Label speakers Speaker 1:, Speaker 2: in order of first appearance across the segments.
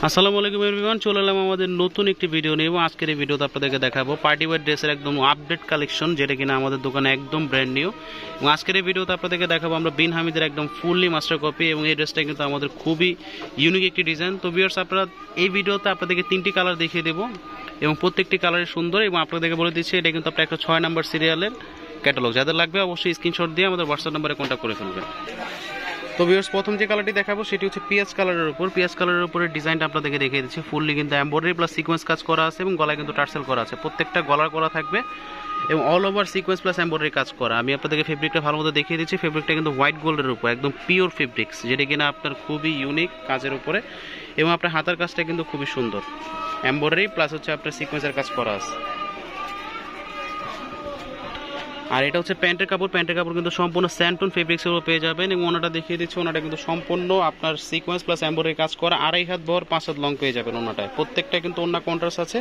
Speaker 1: আসসালামু আলাইকুম এভরিওয়ান, চলে এলাম আমাদের নতুন একটি ভিডিও নিয়ে এবং আজকের এই ভিডিওতে আপনাদেরকে দেখাবো পার্টি ওয়্যার ড্রেসের একদম আপডেট কালেকশন, যেটা কিনা আমাদের দোকানে একদম ব্র্যান্ড নিউ। এবং আজকের এই ভিডিওতে আপনাদেরকে দেখাবো আমরা বিন হামিদের একদম ফুললি মাস্টার কপি, এবং এই ড্রেসটা কিন্তু আমাদের খুবই ইউনিক একটি ডিজাইন। তো ভিউয়ার্স, আপনারা এই ভিডিওতে আপনাদেরকে 3টি কালার দেখিয়ে দেবো এবং প্রত্যেকটি কালারই সুন্দর, এবং আপনাদেরকে বলে দিচ্ছি এটা কিন্তু আপনার একটা 6 নাম্বার সিরিয়ালের ক্যাটালগ। যাদের লাগবে অবশ্যই স্ক্রিনশট দিয়ে আমাদের হোয়াটসঅ্যাপ নাম্বারে কন্ট্যাক্ট করে ফেলবেন। তো ভিউয়ার্স, প্রথম যে কালারটি দেখাবো সেটি হচ্ছে পিএস কালারের উপর। পিএস কালারের উপরে ডিজাইনটা আপনাদেরকে দেখিয়ে দিচ্ছি। ফুললি কিন্তু এমব্রয়ডারি প্লাস সিকোয়েন্স কাজ করা আছে এবং গলায় কিন্তু টার্সেল করা আছে। প্রত্যেকটা গলার করা থাকবে এবং all over sequence plus embroidery কাজ করা। আমি আপনাদেরকে ফেব্রিকটা ভালো মতো দেখিয়ে দিচ্ছি। ফেব্রিকটা কিন্তু হোয়াইট গোল্ডের উপর, একদম পিওর ফেব্রিক্স, যেটা কিনা আপনার খুবই ইউনিক কাজের উপরে, এবং আপনার হাতার কাজটা কিন্তু খুবই সুন্দর এমব্রয়ডারি প্লাস হচ্ছে আপনার সিকোয়েন্সের কাজ করা আছে। আর এটা হচ্ছে প্যান্টের কাপড়। প্যান্টের কাপড় কিন্তু সম্পূর্ণ স্যান্টন ফেব্রিক্সের উপর পেয়ে যাবেন, এবং ওনাটা দেখিয়ে দিচ্ছি। ওনাটা কিন্তু সম্পূর্ণ আপনার সিকোয়েন্স প্লাস এমব্রয়ডারি কাজ করা, 2.5 হাত বহর 5 হাত লং পেয়ে যাবেন ওনাটায়। প্রত্যেকটা কিন্তু ওনা কন্ট্রাস্ট আছে,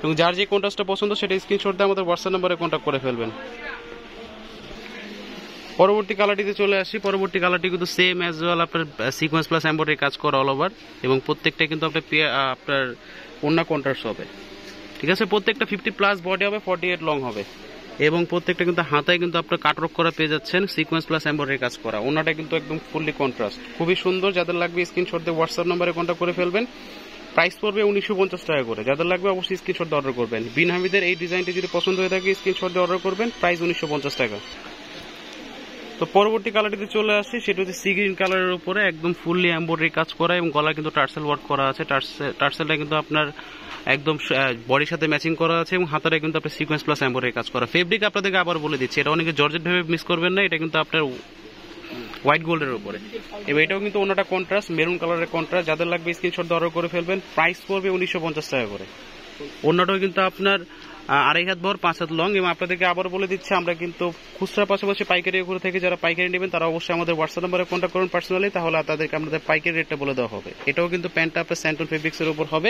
Speaker 1: এবং যার যে কন্ট্রাস্টটা পছন্দ সেটা স্ক্রিনশট দিয়ে আমাদের হোয়াটসঅ্যাপ নাম্বারে কন্ট্যাক্ট করে ফেলবেন। পরবর্তী কালারটিতে চলে আসি। পরবর্তী কালারটি কিন্তু সেম অ্যাজ ওয়েল, আপনার সিকোয়েন্স প্লাস এমব্রয়ডারি কাজ করা অল ওভার, এবং প্রত্যেকটা কিন্তু আপনার ওনা কন্ট্রাস্ট হবে। ঠিক আছে, প্রত্যেকটা 50+ বডি হবে, 48 লং হবে, এবং প্রত্যেকটা কিন্তু হাতায় কিন্তু আপনার কাটওয়ার্ক করা পেয়ে যাচ্ছেন, সিকোয়েন্স প্লাস এমব্রয়ডারি কাজ করা। ওনাটা কিন্তু একদম ফুললি কন্ট্রাস্ট, খুবই সুন্দর। যাদের লাগবে স্ক্রিনশট দিয়ে হোয়াটসঅ্যাপ নাম্বারে কন্ট্যাক্ট করে ফেলবেন। প্রাইস পড়বে 1950 টাকা করে। যাদের লাগবে অবশ্যই স্ক্রিনশট দিয়ে অর্ডার করবেন। বিন হামিদের এই ডিজাইনটি যদি পছন্দ হয়ে থাকে স্ক্রিনশট দিয়ে অর্ডার করবেন। প্রাইস 1950 টাকা। তো পরবর্তী কালারটিতে চলে আসি। সেটা হচ্ছে সি গ্রিন কালারের উপরে একদম ফুললি এমব্রয়ডারি কাজ করা, এবং গলা কিন্তু টার্সেল ওয়ার্ক করা আছে। টার্সেলটা কিন্তু আপনার একদম বডির সাথে ম্যাচিং করা আছে, এবং হাতারে কিন্তু আপনার সিকোয়েন্স প্লাস এমব্রয়ডারি কাজ করা। ফেব্রিক আপনাদেরকে আবার বলে দিচ্ছি, এটা অনেকে জর্জেট ভেবে মিস করবেন না, এটা কিন্তু আপনার হোয়াইট গোল্ডের উপরে, এবং এটাও কিন্তু অন্যটা কন্ট্রাস্ট, মেরুন কালারের কন্ট্রাস্ট। যাদের লাগবে স্ক্রিনশট দিয়ে অর্ডার করে ফেলবেন। প্রাইস পড়বে 1950 টাকা করে। অন্যটাও কিন্তু আপনার 2.5 হাত বহর 5 হাত লং, এবং আপনাদেরকে আবার বলে দিচ্ছি আমরা কিন্তু খুচরা পাশাপাশি পাইকারি করে থেকে যারা পাইকারি নেবেন তারা অবশ্যই আমাদের হোয়াটসঅ্যাপ নাম্বারে কন্ট্যাক্ট করুন পার্সোনালি, তাহলে তাদেরকে আমাদের পাইকারি রেটটা বলে দেওয়া হবে। এটাও কিন্তু প্যান্টটা আপনার স্যান্টন ফেব্রিক্সের উপর হবে।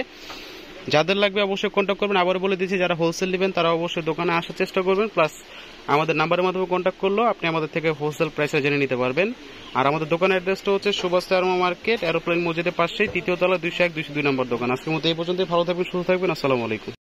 Speaker 1: যাদের লাগবে অবশ্যই কন্ট্যাক্ট করবেন। আবার বলে দিচ্ছি, যারা হোলসেল নেবেন তারা অবশ্যই দোকানে আসার চেষ্টা করবেন, প্লাস আমাদের নাম্বারের মাধ্যমে কন্ট্যাক্ট করলেও আপনি আমাদের থেকে হোলসেল প্রাইসে জেনে নিতে পারবেন। আর আমাদের দোকানের অ্যাড্রেসটা হচ্ছে সুভাষ আরমা মার্কেট, এরোপ্লেন মসজিদের পাশেই, 3য় তলা, 201-202 নম্বর দোকান। আজকের মতো এই পর্যন্তই। ভালো থাকবেন, সুস্থ থাকবেন। আসসালামু আলাইকুম।